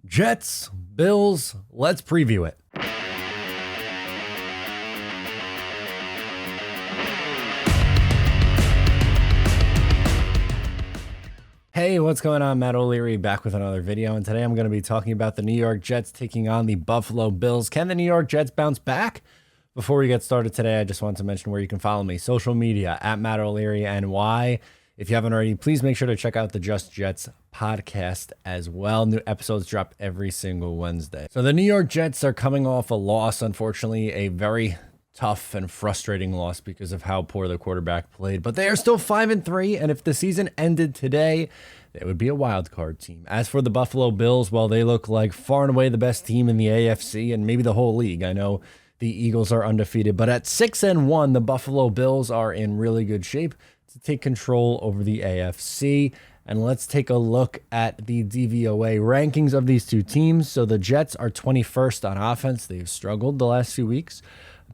Jets, Bills, let's preview it. Hey, what's going on? Matt O'Leary back with another video, and today I'm going to be talking about the New York Jets taking on the Buffalo Bills. Can the New York Jets bounce back? Before we get started today, I just want to mention where you can follow me. Social media, at Matt O'Leary NY. If you haven't already, please make sure to check out the Just Jets podcast as well. New episodes drop every single Wednesday. So the New York Jets are coming off a loss, unfortunately, a very tough and frustrating loss because of how poor the quarterback played. But they are still 5-3, and if the season ended today, they would be a wild card team. As for the Buffalo Bills, well, they look like far and away the best team in the AFC and maybe the whole league. I know the Eagles are undefeated, but at 6-1, the Buffalo Bills are in really good shape to take control over the AFC. And let's take a look at the DVOA rankings of these two teams. So the Jets are 21st on offense. They've struggled the last few weeks.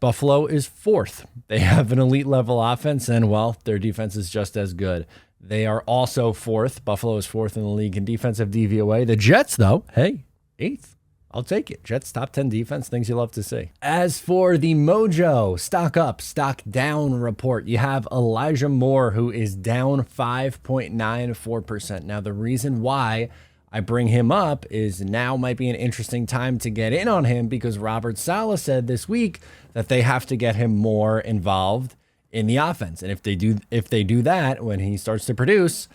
Buffalo is 4th. They have an elite level offense, and well, their defense is just as good. They are also 4th. Buffalo is 4th in the league in defensive DVOA. The Jets, though, hey, 8th. I'll take it. Jets top 10 defense, things you love to see. As for the Mojo stock up, stock down report, you have Elijah Moore, who is down 5.94%. Now, the reason why I bring him up is now might be an interesting time to get in on him because Robert Saleh said this week that they have to get him more involved in the offense. And if they do that, when he starts to produce,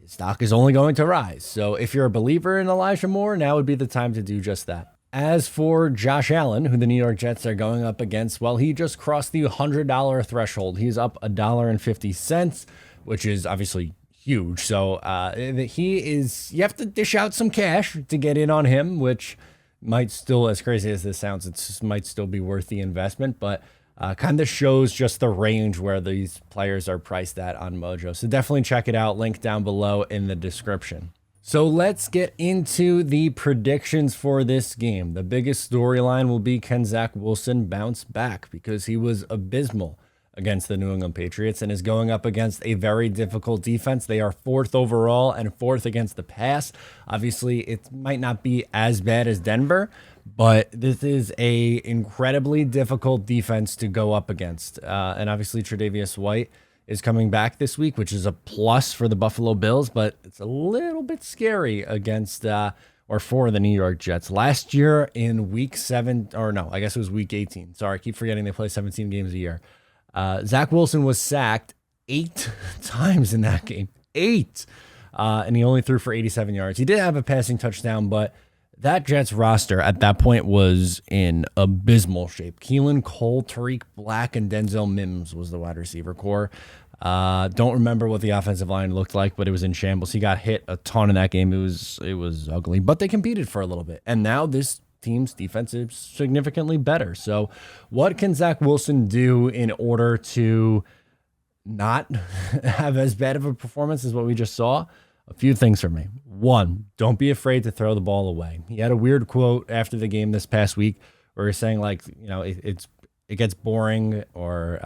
his stock is only going to rise. So if you're a believer in Elijah Moore, now would be the time to do just that. As for Josh Allen, who the New York Jets are going up against, well, he just crossed the $100 threshold. He's up $1.50, which is obviously huge. So you have to dish out some cash to get in on him, which might still, as crazy as this sounds, it might still be worth the investment, but kind of shows just the range where these players are priced at on Mojo. So definitely check it out. Link down below in the description. So let's get into the predictions for this game. The biggest storyline will be, can Zach Wilson bounce back? Because he was abysmal against the New England Patriots and is going up against a very difficult defense. They are 4th overall and 4th against the pass. Obviously, it might not be as bad as Denver, but this is a incredibly difficult defense to go up against. And obviously, Tre'Davious White is coming back this week, which is a plus for the Buffalo Bills, but it's a little bit scary against or for the New York Jets. Last year in week 7, or no, I guess it was week 18. Sorry, I keep forgetting they play 17 games a year. Zach Wilson was sacked 8 times in that game. 8. And he only threw for 87 yards. He did have a passing touchdown, but that Jets roster at that point was in abysmal shape. Keelan Cole, Tariq Black, and Denzel Mims was the wide receiver core. Don't remember what the offensive line looked like, but it was in shambles. He got hit a ton in that game. It was ugly, but they competed for a little bit. And now this team's defense is significantly better. So what can Zach Wilson do in order to not have as bad of a performance as what we just saw? A few things for me. 1, don't be afraid to throw the ball away. He had a weird quote after the game this past week where he's saying, like, you know, it gets boring, or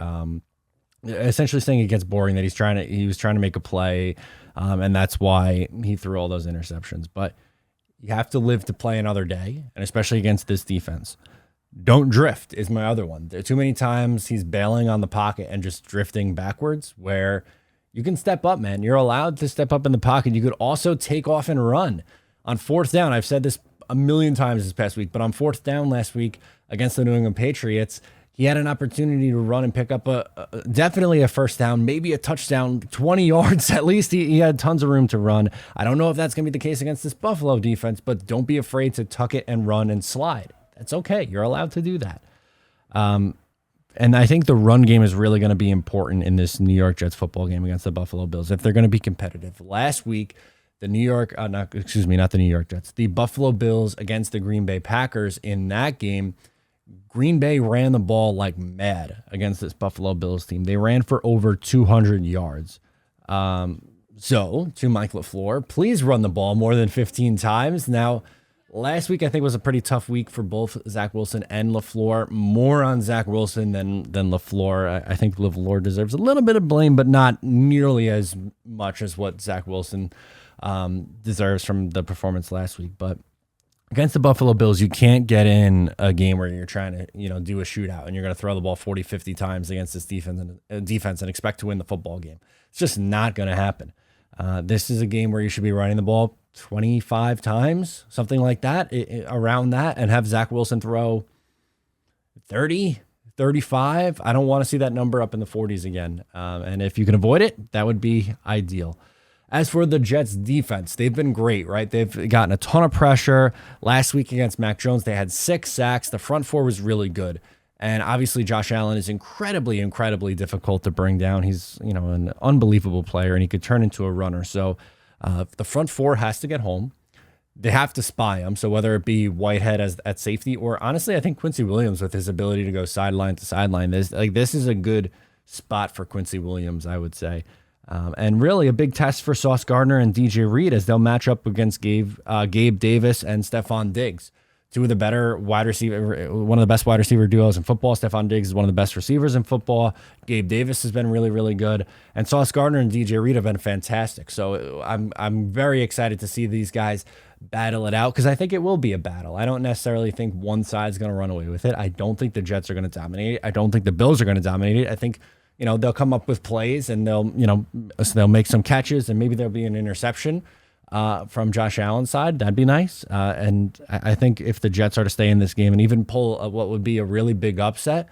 essentially saying it gets boring, that he was trying to make a play, and that's why he threw all those interceptions. But you have to live to play another day, and especially against this defense. Don't drift is my other one. There are too many times he's bailing on the pocket and just drifting backwards, where you can step up, man. You're allowed to step up in the pocket. You could also take off and run. On 4th down, I've said this a million times this past week, but on 4th down last week against the New England Patriots, he had an opportunity to run and pick up definitely a first down, maybe a touchdown, 20 yards at least. He had tons of room to run. I don't know if that's going to be the case against this Buffalo defense, but don't be afraid to tuck it and run and slide. That's okay. You're allowed to do that. And I think the run game is really going to be important in this New York Jets football game against the Buffalo Bills if they're going to be competitive. Last week, the Buffalo Bills against the Green Bay Packers, in that game, Green Bay ran the ball like mad against this Buffalo Bills team. They ran for over 200 yards. So, to Mike LaFleur, please run the ball more than 15 times. Now, last week, I think, was a pretty tough week for both Zach Wilson and LaFleur. More on Zach Wilson than LaFleur. I think LaFleur deserves a little bit of blame, but not nearly as much as what Zach Wilson deserves from the performance last week. But against the Buffalo Bills, you can't get in a game where you're trying to, do a shootout and you're going to throw the ball 40, 50 times against this defense and expect to win the football game. It's just not going to happen. This is a game where you should be running the ball 25 times, something like that, around that, and have Zach Wilson throw 30, 35. I don't want to see that number up in the 40s again. And if you can avoid it, that would be ideal. As for the Jets defense, they've been great, right? They've gotten a ton of pressure. Last week against Mac Jones, they had 6 sacks. The front four was really good. And obviously Josh Allen is incredibly, incredibly difficult to bring down. He's, an unbelievable player, and he could turn into a runner. So the front four has to get home. They have to spy him. So whether it be Whitehead at safety, or honestly, I think Quincy Williams with his ability to go sideline to sideline, this is a good spot for Quincy Williams, I would say. And really a big test for Sauce Gardner and DJ Reed as they'll match up against Gabe Davis and Stephon Diggs. Two of the better wide receiver, one of the best wide receiver duos in football. Stephon Diggs is one of the best receivers in football. Gabe Davis has been really, really good. And Sauce Gardner and DJ Reed have been fantastic. So I'm very excited to see these guys battle it out, because I think it will be a battle. I don't necessarily think one side's going to run away with it. I don't think the Jets are going to dominate it. I don't think the Bills are going to dominate it. I think, they'll come up with plays and they'll make some catches, and maybe there'll be an interception from Josh Allen's side. That'd be nice. And I think if the Jets are to stay in this game and even pull what would be a really big upset,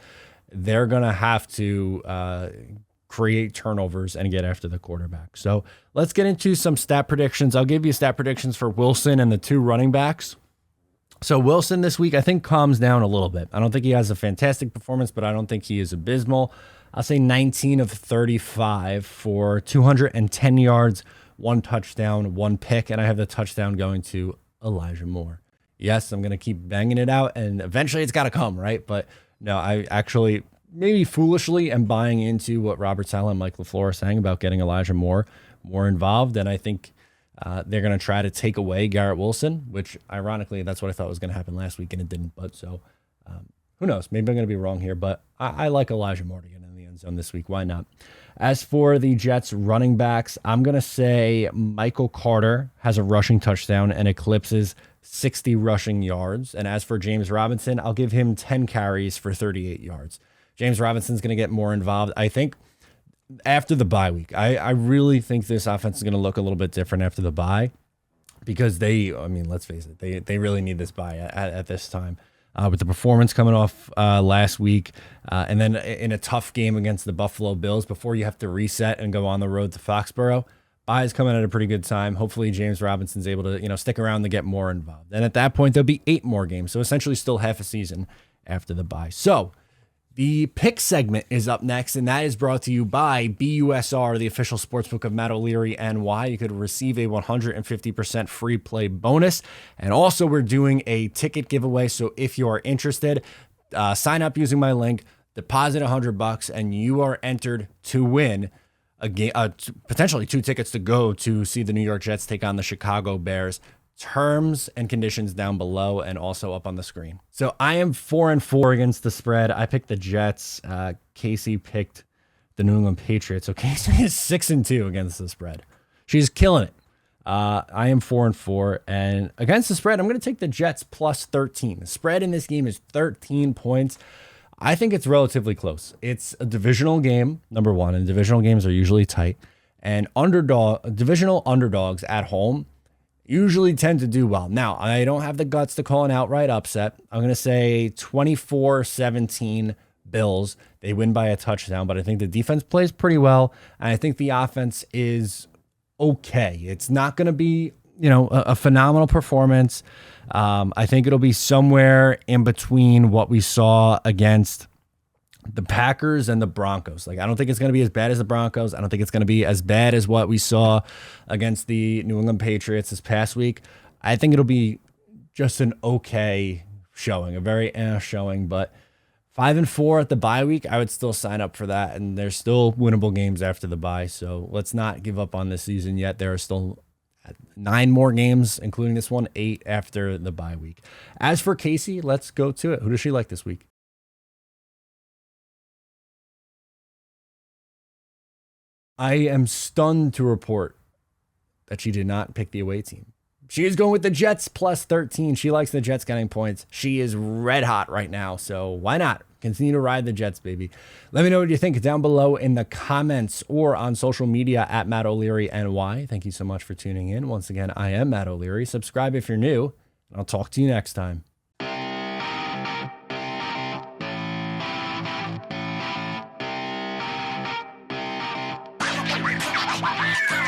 they're going to have to create turnovers and get after the quarterback. So let's get into some stat predictions. I'll give you stat predictions for Wilson and the 2 running backs. So Wilson this week, I think, calms down a little bit. I don't think he has a fantastic performance, but I don't think he is abysmal. I'll say 19 of 35 for 210 yards, 1 touchdown, 1 pick, and I have the touchdown going to Elijah Moore. Yes, I'm going to keep banging it out, and eventually it's got to come, right? But no, I actually, maybe foolishly, am buying into what Robert Saleh and Mike LaFleur are saying about getting Elijah Moore more involved, and I think they're going to try to take away Garrett Wilson, which, ironically, that's what I thought was going to happen last week, and it didn't. But so, who knows? Maybe I'm going to be wrong here, but I like Elijah Moore to get in the end zone this week. Why not? As for the Jets running backs, I'm going to say Michael Carter has a rushing touchdown and eclipses 60 rushing yards. And as for James Robinson, I'll give him 10 carries for 38 yards. James Robinson's going to get more involved, I think, after the bye week. I really think this offense is going to look a little bit different after the bye, because let's face it, they really need this bye at this time. With the performance coming off last week, and then in a tough game against the Buffalo Bills before you have to reset and go on the road to Foxborough, bye is coming at a pretty good time. Hopefully James Robinson's able to stick around to get more involved. And at that point, there'll be 8 more games, so essentially still half a season after the bye. So the pick segment is up next, and that is brought to you by BUSR, the official sportsbook of Matt O'Leary NY. You could receive a 150% free play bonus. And also, we're doing a ticket giveaway. So if you are interested, sign up using my link, deposit $100, and you are entered to win a game, potentially 2 tickets to go to see the New York Jets take on the Chicago Bears. Terms and conditions down below and also up on the screen. So I am 4-4 against the spread. I picked the Jets. Casey picked the New England Patriots. So Casey is 6-2 against the spread. She's killing it. I am 4-4, and against the spread, I'm going to take the Jets plus 13. The spread in this game is 13 points. I think it's relatively close. It's a divisional game, number one, and divisional games are usually tight. And divisional underdogs at home usually tend to do well. Now, I don't have the guts to call an outright upset. I'm going to say 24-17 Bills. They win by a touchdown, but I think the defense plays pretty well, and I think the offense is okay. It's not going to be, a phenomenal performance. I think it'll be somewhere in between what we saw against the Packers and the Broncos. I don't think it's going to be as bad as the Broncos. I don't think it's going to be as bad as what we saw against the New England Patriots this past week. I think it'll be just an okay showing, a very showing, but 5-4 at the bye week, I would still sign up for that. And there's still winnable games after the bye. So let's not give up on this season yet. There are still 9 more games, including this one, 8 after the bye week. As for Casey, let's go to it. Who does she like this week? I am stunned to report that she did not pick the away team. She is going with the Jets plus 13. She likes the Jets getting points. She is red hot right now, so why not? Continue to ride the Jets, baby. Let me know what you think down below in the comments or on social media at Matt O'Leary NY. Thank you so much for tuning in. Once again, I am Matt O'Leary. Subscribe if you're new, and I'll talk to you next time. Wow.